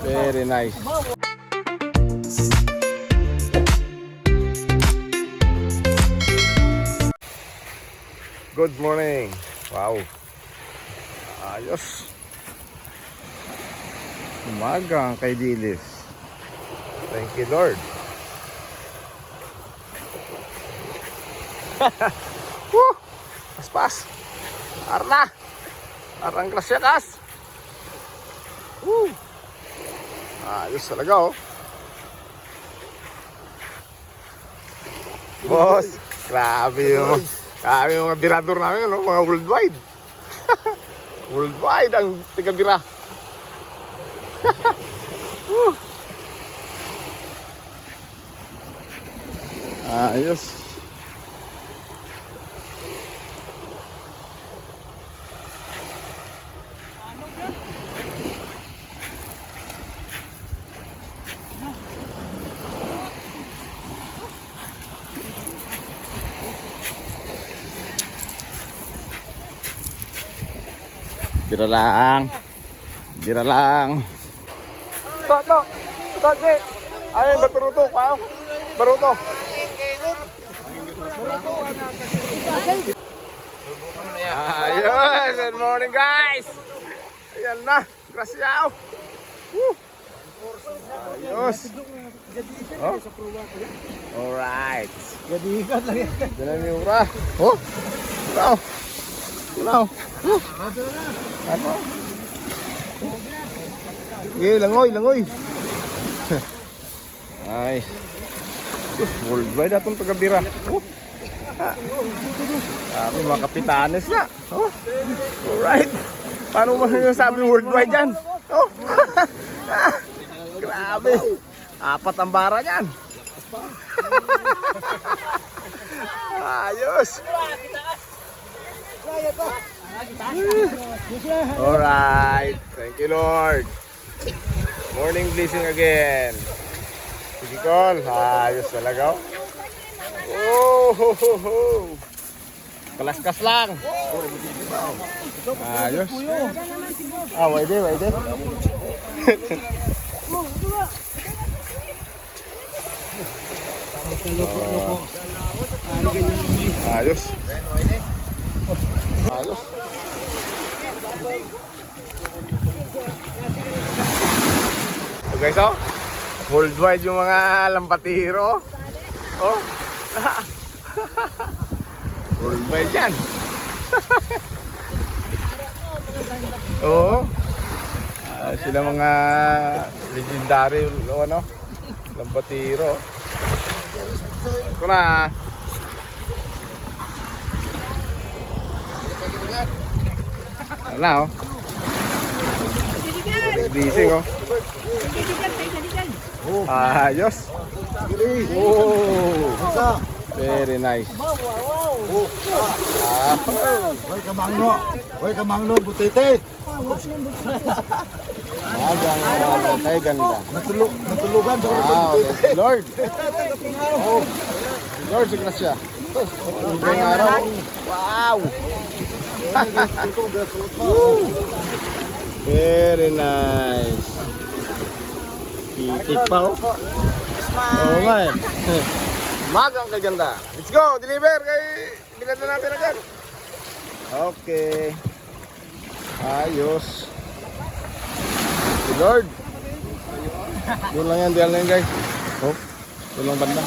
Very nice. Good morning. Wow. Ayos. Umaga ang kay Dilis. Thank you, Lord. Woo! Paspas. Arna. Arang klasya kas. Woo! Ayos talaga, oh. Boss, grabe yung mga birador namin, no? Mga worldwide. Worldwide ang tiga-bira. Ayos. Bira lang. Bira lang. Toto. Toto. Ay, baruto. Wow. Baruto. Ayun. Good morning, guys. Ayan na. Grasyaw. Ayos. Oh. Alright. Gadigat lang yan. Dalam yung ura. Oh. Wow. Wow. Ano? Okay, langoy. Ay. Worldwide atong taga-bira. Oh. Mga kapitanes na. Oh. Alright. Paano mo yung sabi worldwide yan? Oh. Grabe. 4 ang bara yan. Ayos. Alright. Thank you, Lord. Morning blessing again. Sige, Col. Ayos talaga. Oh, ho, ho, ho. Kalaskas lang. Ayos. Wait there. Ayos. Ayos. So guys, oh, worldwide yung mga lampatiro. Oh. Worldwide yan. Oo. Sila mga legendary ano, lampatiro. Ito na. Ano na, oh. Bising, oh. Ayos. Oh. Very nice. Hoy kamangno, butete. Ay, ganda. Natulugan sa Wow, Lord. Oh. Lord, sa grasya. Ibang araw. Wow. Very nice. Titik pa, oh. Oh, my. Magang kaganda. Let's go, deliver kay bilad na natin agad. Okay. Ayos. Si Lord. Doon lang yan guys. Oh, doon lang banda.